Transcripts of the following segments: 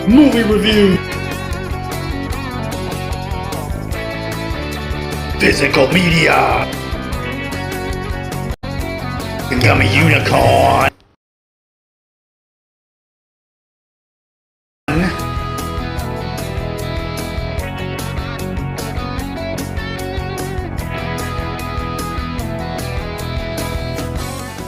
Movie review. Physical media. Gummy unicorn.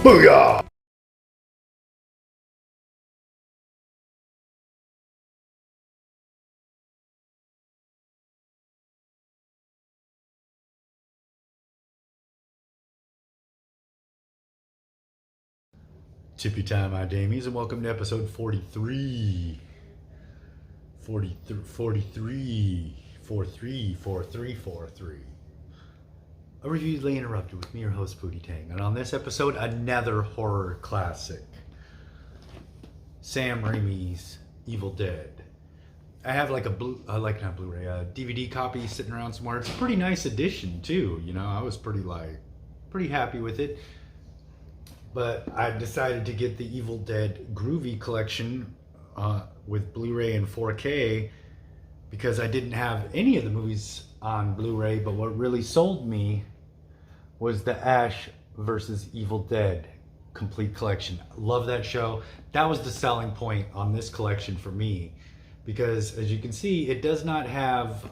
Booyah! Tippy time, my damies, and welcome to episode 43. 43. A repeatedly interrupted with me, your host, Pootie Tang. And on this episode, another horror classic. Sam Raimi's Evil Dead. I have like a Blu-ray, a DVD copy sitting around somewhere. It's a pretty nice edition too, you know. I was pretty happy with it. But I decided to get the Evil Dead Groovy collection with Blu-ray and 4K because I didn't have any of the movies on Blu-ray, but what really sold me was the Ash versus Evil Dead complete collection. Love that show. That was the selling point on this collection for me because, as you can see, it does not have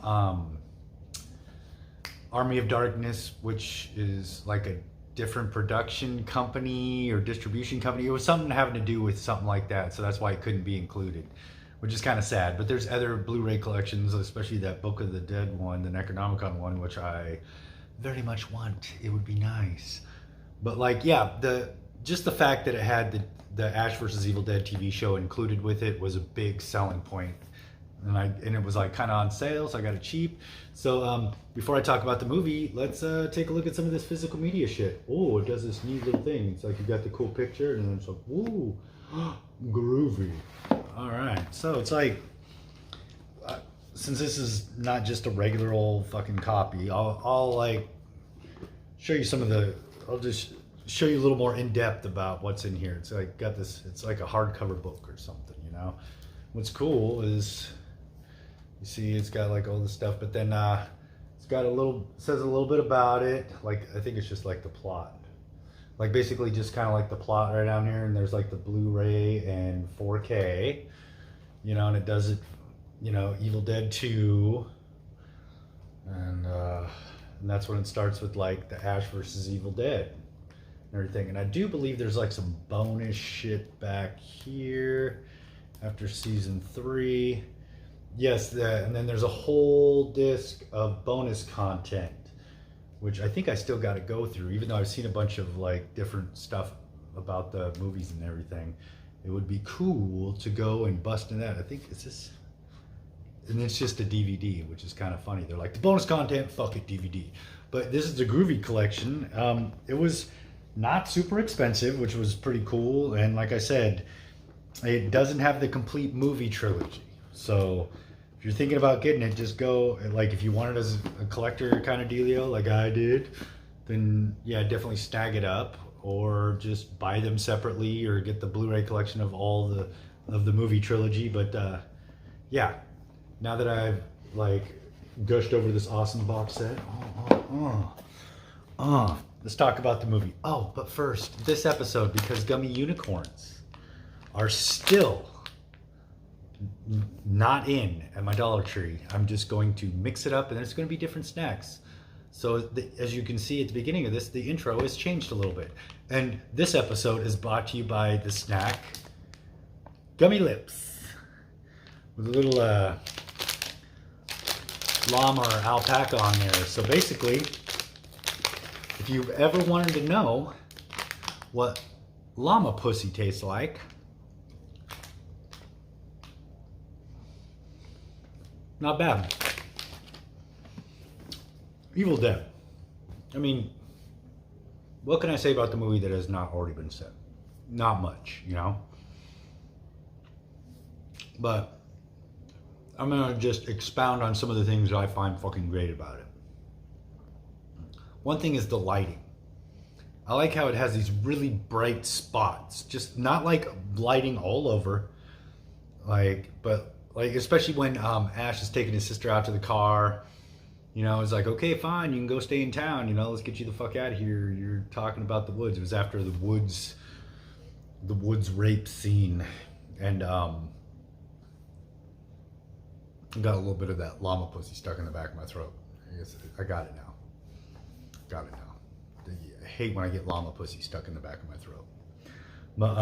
Army of Darkness, which is like a different production company or distribution company. It was something having to do with something like that, so that's why it couldn't be included, which is kind of sad. But there's other Blu-ray collections, especially that Book of the Dead one, the Necronomicon one, which I very much want. It would be nice. But like, yeah, just the fact that it had the Ash vs. Evil Dead TV show included with it was a big selling point. And it was like kind of on sale, so I got it cheap. So before I talk about the movie, let's take a look at some of this physical media shit. Oh, it does this neat little thing. It's like you got the cool picture, and then it's like, ooh, groovy. All right, so it's like, since this is not just a regular old fucking copy, I'll like show you I'll just show you a little more in depth about what's in here. It's like got this. It's like a hardcover book or something, you know. What's cool is, you see, it's got like all this stuff, but then it's got says a little bit about it. Like, I think it's just like the plot. Like basically just kind of like the plot right down here, and there's like the Blu-ray and 4K, you know, and it does it, you know, Evil Dead 2. And that's when it starts with like the Ash versus Evil Dead and everything. And I do believe there's like some bonus shit back here after season 3. Yes, and then there's a whole disc of bonus content, which I think I still got to go through, even though I've seen a bunch of like different stuff about the movies and everything. It would be cool to go and bust in that. I think it's this, and it's just a DVD, which is kind of funny. They're like, the bonus content, fuck it, DVD. But this is the Groovy collection. It was not super expensive, which was pretty cool. And like I said, it doesn't have the complete movie trilogy. So if you're thinking about getting it, just go, like if you want it as a collector kind of dealio like I did, then yeah, definitely snag it up, or just buy them separately, or get the Blu-ray collection of all the movie trilogy. But yeah, now that I've like gushed over this awesome box set, let's talk about the movie. Oh, but first, this episode, because gummy unicorns are still not in at my Dollar Tree, I'm just going to mix it up, and there's going to be different snacks. So as you can see at the beginning of this, the intro has changed a little bit. And this episode is brought to you by the snack Gummy Lips, with a little llama or alpaca on there. So basically, if you've ever wanted to know what llama pussy tastes like, not bad. Evil Dead. I mean, what can I say about the movie that has not already been said? Not much, you know? But I'm gonna just expound on some of the things that I find fucking great about it. One thing is the lighting. I like how it has these really bright spots, just not like lighting all over, like, but like especially when Ash is taking his sister out to the car. It's like, okay, fine, you can go stay in town. Let's get you the fuck out of here. You're talking about the woods. It was after the woods rape scene, and got a little bit of that llama pussy stuck in the back of my throat. I guess I got it now. Got it now. I hate when I get llama pussy stuck in the back of my throat. But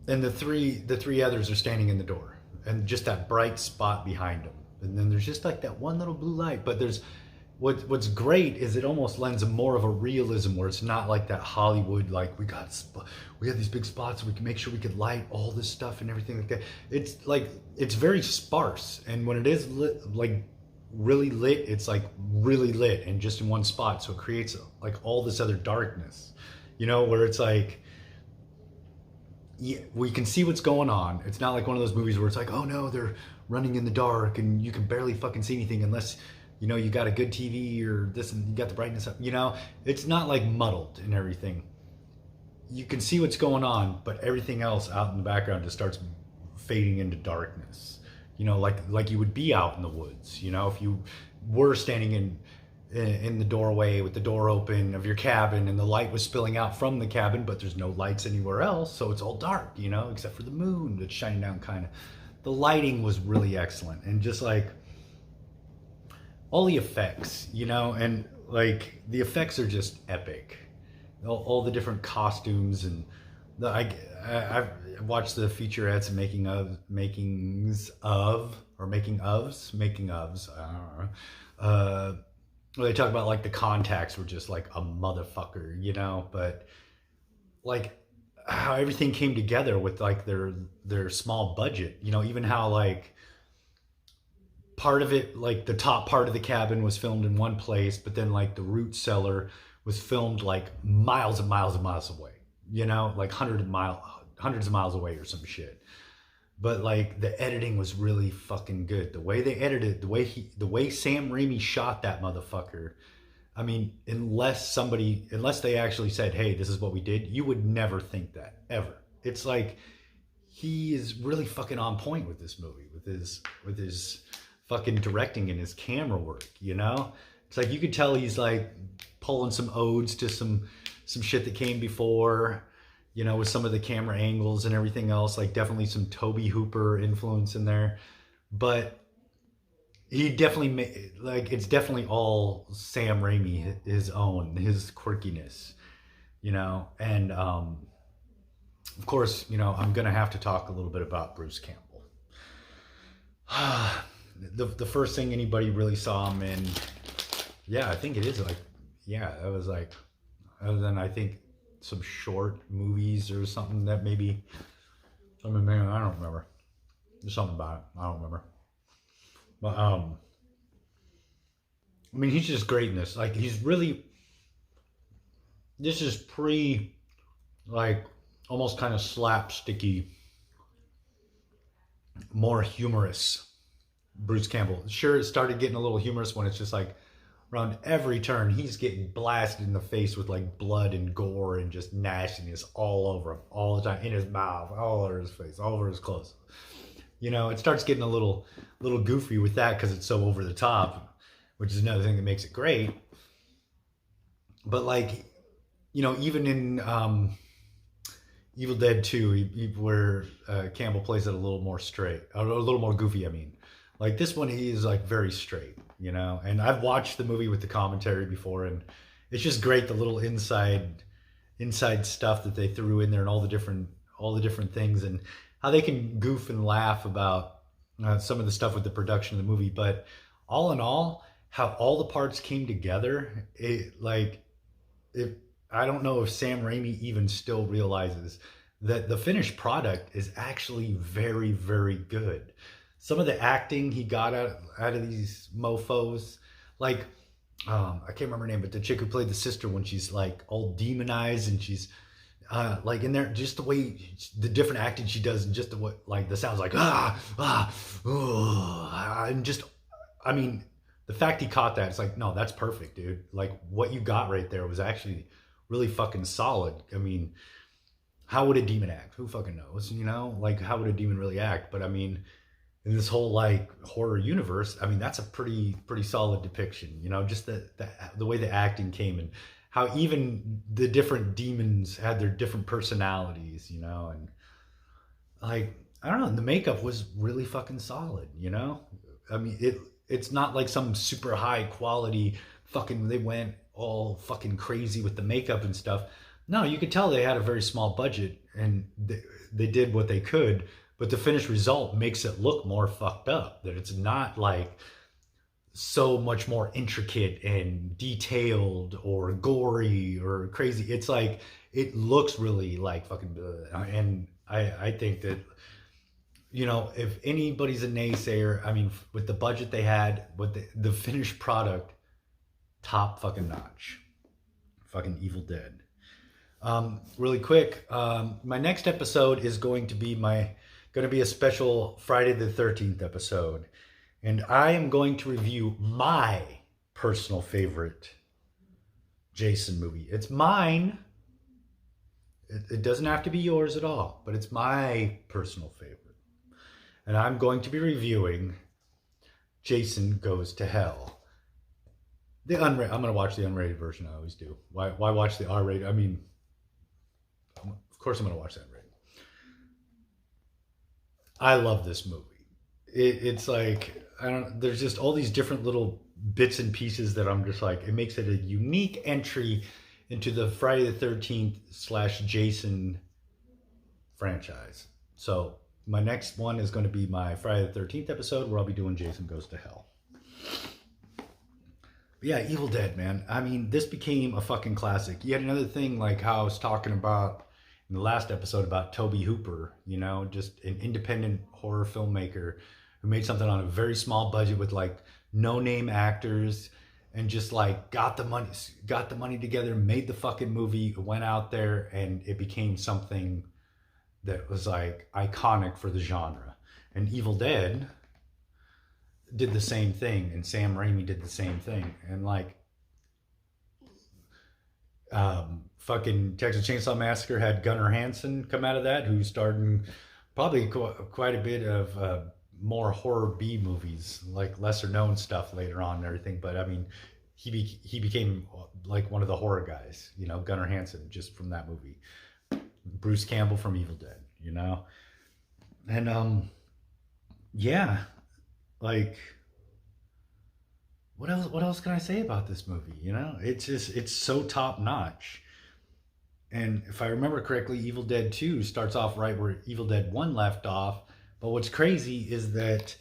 and the three others are standing in the door, and just that bright spot behind them. And then there's just like that one little blue light. But there's what's great is it almost lends more of a realism where it's not like that Hollywood, like we have these big spots, so we can make sure we could light all this stuff and everything like that. It's like, it's very sparse, and when it is lit, like really lit, it's like really lit and just in one spot, so it creates like all this other darkness, where it's like, yeah, we can see what's going on. It's not like one of those movies where it's like, oh no, they're running in the dark and you can barely fucking see anything unless you got a good TV or this and you got the brightness up. It's not like muddled and everything. You can see what's going on, but everything else out in the background just starts fading into darkness. Like you would be out in the woods. If you were standing in the doorway with the door open of your cabin and the light was spilling out from the cabin, but there's no lights anywhere else, so it's all dark, except for the moon that's shining down kind of. The lighting was really excellent, and just like all the effects, and like the effects are just epic. All the different costumes, and I've watched the featurettes and making ofs. Where they talk about like the contacts were just like a motherfucker, but like how everything came together with like their small budget, even how like part of it, like the top part of the cabin was filmed in one place, but then like the root cellar was filmed like miles and miles and miles away, like hundreds of miles away or some shit. But like the editing was really fucking good. The way they edited, the way Sam Raimi shot that motherfucker. I mean, unless they actually said, hey, this is what we did, you would never think that, ever. It's like, he is really fucking on point with this movie, with his fucking directing and his camera work, It's like, you could tell he's like pulling some odes to some shit that came before, with some of the camera angles and everything else, like definitely some Tobe Hooper influence in there. But he definitely it's definitely all Sam Raimi, his quirkiness, and of course, I'm gonna have to talk a little bit about Bruce Campbell. The first thing anybody really saw him in, I think it is like, that was like, other than I think some short movies or something that maybe, I don't remember. There's something about it, I don't remember. But I mean, he's just great in this. Like, he's really, this is like almost kind of slapsticky, more humorous Bruce Campbell. Sure, it started getting a little humorous when it's just like around every turn he's getting blasted in the face with like blood and gore and just nastiness all over him all the time, in his mouth, all over his face, all over his clothes. It starts getting a little goofy with that because it's so over the top, which is another thing that makes it great. But like, even in Evil Dead 2, where Campbell plays it a little more straight, a little more goofy, I mean. Like this one, he is like very straight, and I've watched the movie with the commentary before, and it's just great, the little inside stuff that they threw in there, and all the different things, and how they can goof and laugh about some of the stuff with the production of the movie. But all in all, how all the parts came together, I don't know if Sam Raimi even still realizes that the finished product is actually very, very good. Some of the acting he got out of these mofos, like, I can't remember her name, but the chick who played the sister when she's like all demonized and she's like in there, just the way, the different acting she does, and just the way, like the sounds like, and just, I mean, the fact he caught that, it's like, no, that's perfect, dude. Like what you got right there was actually really fucking solid. I mean, how would a demon act? Who fucking knows? You know, like how would a demon really act? But I mean, in this whole like horror universe, I mean, that's a pretty solid depiction. You know, just the way the acting came and how even the different demons had their different personalities. You know, and like I don't know, the makeup was really fucking solid. You know, I mean it's not like some super high quality fucking they went all fucking crazy with the makeup and stuff. No, you could tell they had a very small budget and they did what they could, but the finished result makes it look more fucked up. That it's not like so much more intricate and detailed or gory or crazy. It's like it looks really like fucking and I think that you know, if anybody's a naysayer, I mean, with the budget they had, with the finished product, top fucking notch. Fucking Evil Dead. Really quick, my next episode is going to be a special Friday the 13th episode, and I am going to review my personal favorite Jason movie. It's mine. It doesn't have to be yours at all, but it's my personal favorite. And I'm going to be reviewing Jason Goes to Hell. I'm going to watch the unrated version. I always do. Why watch the R-rated? I mean, of course I'm going to watch that rated. I love this movie. It's like, there's just all these different little bits and pieces that I'm just like, it makes it a unique entry into the Friday the 13th / Jason franchise. So my next one is going to be my Friday the 13th episode where I'll be doing Jason Goes to Hell. But yeah, Evil Dead, man. I mean, this became a fucking classic. Yet another thing, like how I was talking about in the last episode about Tobe Hooper, you know, just an independent horror filmmaker who made something on a very small budget with like no-name actors and just like got the money together, made the fucking movie, went out there, and it became something that was like iconic for the genre. And Evil Dead did the same thing, and Sam Raimi did the same thing. And like fucking Texas Chainsaw Massacre had Gunnar Hansen come out of that, who starred in probably quite a bit of more horror B movies, like lesser known stuff later on and everything. But I mean, he became like one of the horror guys, you know, Gunnar Hansen, just from that movie. Bruce Campbell from Evil Dead, you know? And yeah, like what else can I say about this movie? You know, it's so top notch. And if I remember correctly, Evil Dead 2 starts off right where Evil Dead 1 left off. But what's crazy is that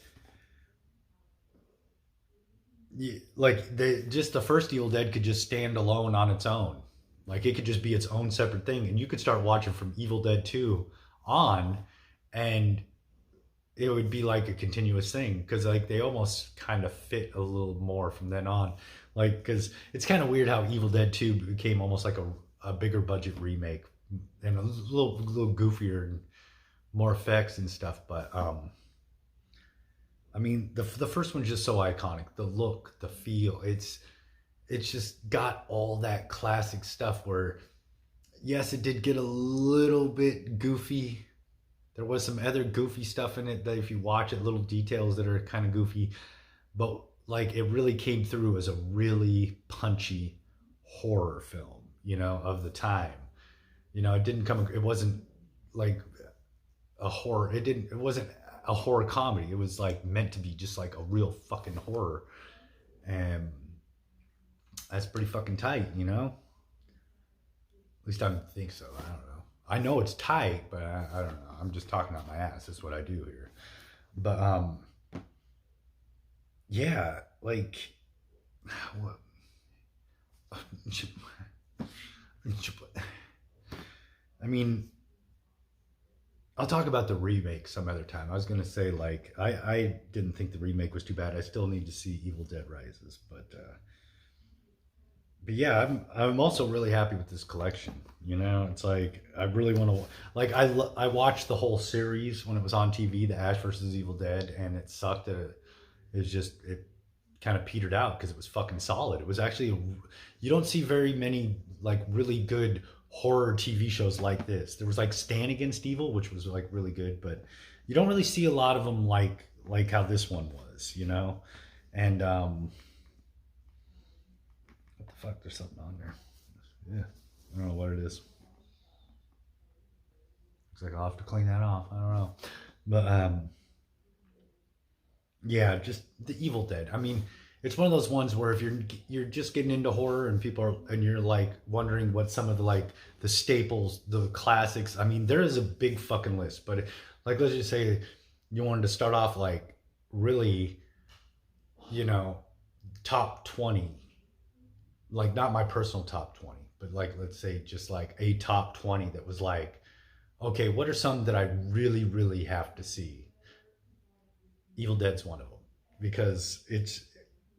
just the first Evil Dead could just stand alone on its own. Like it could just be its own separate thing, and you could start watching from Evil Dead 2 on, and it would be like a continuous thing, because like they almost kind of fit a little more from then on. Like, because it's kind of weird how Evil Dead 2 became almost like a bigger budget remake and a little goofier and more effects and stuff. But I mean, the first one's just so iconic. The look, the feel, it's just got all that classic stuff where, yes, it did get a little bit goofy. There was some other goofy stuff in it that if you watch it, little details that are kind of goofy, but like it really came through as a really punchy horror film, you know, of the time. You know, it wasn't like a horror. It wasn't a horror comedy. It was like meant to be just like a real fucking horror. And that's pretty fucking tight, you know? At least I think so. I don't know. I know it's tight, but I don't know. I'm just talking out my ass. That's what I do here. But yeah, like what? I mean, I'll talk about the remake some other time. I was gonna say, like, I didn't think the remake was too bad. I still need to see Evil Dead Rises, but yeah, I'm also really happy with this collection. You know, it's like I really want to like I watched the whole series when it was on TV, the Ash versus Evil Dead, and it sucked that it kind of petered out because it was fucking solid. It was actually you don't see very many like really good horror TV shows like this. There was like Stand Against Evil, which was like really good, but you don't really see a lot of them like how this one was, you know? And what the fuck? There's something on there. Yeah, I don't know what it is. Looks like I'll have to clean that off. I don't know, but yeah, just the Evil Dead. I mean, it's one of those ones where if you're just getting into horror and people are, and you're like wondering what some of the like the staples, the classics. I mean, there is a big fucking list, but like let's just say you wanted to start off like really, you know, top 20, like not my personal top 20, but like let's say just like a top 20 that was like, okay, what are some that I really, really have to see? Evil Dead's one of them because it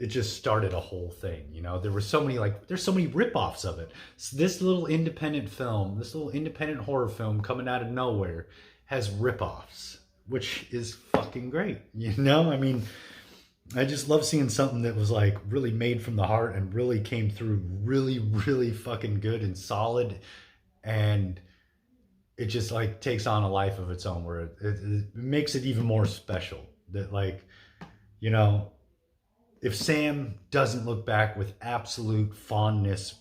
just started a whole thing, you know. There were so many there's so many ripoffs of it. So this little independent film, this little independent horror film coming out of nowhere has ripoffs, which is fucking great, you know. I mean, I just love seeing something that was like really made from the heart and really came through really, really fucking good and solid, and it just like takes on a life of its own where it makes it even more special. That like, you know, if Sam doesn't look back with absolute fondness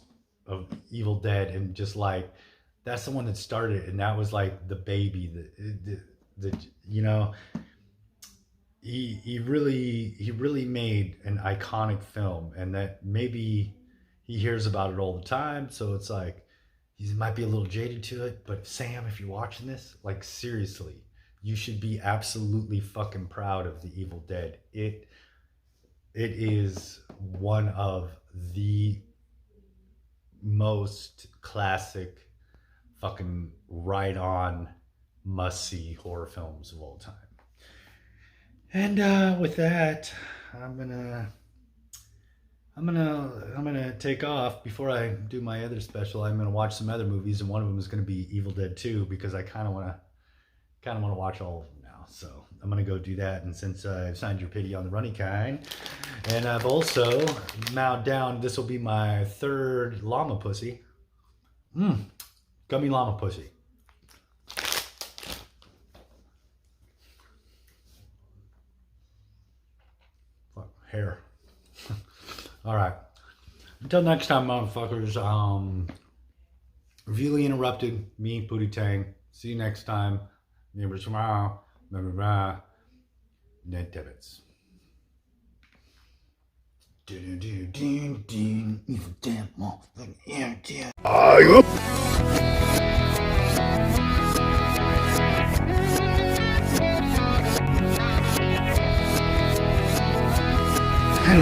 of Evil Dead and just like, that's the one that started it, and that was like the baby that you know, he really made an iconic film, and that maybe he hears about it all the time, so it's like he might be a little jaded to it. But Sam, if you're watching this, like seriously, you should be absolutely fucking proud of the Evil Dead. It is one of the most classic fucking right on must see horror films of all time. And with that, I'm gonna take off. Before I do my other special, I'm gonna watch some other movies, and one of them is gonna be Evil Dead 2 because I kind of wanna watch all of them now. So I'm gonna go do that. And since I've signed your pity on the runny kind, and I've also mowed down, this will be my third llama pussy. Gummy llama pussy. Fuck, hair. All right. Until next time, motherfuckers. Really interrupted. Me, Pootie Tang. See you next time. Neighbors tomorrow. Ned Tibbets. Evil damn motherfucking yeah.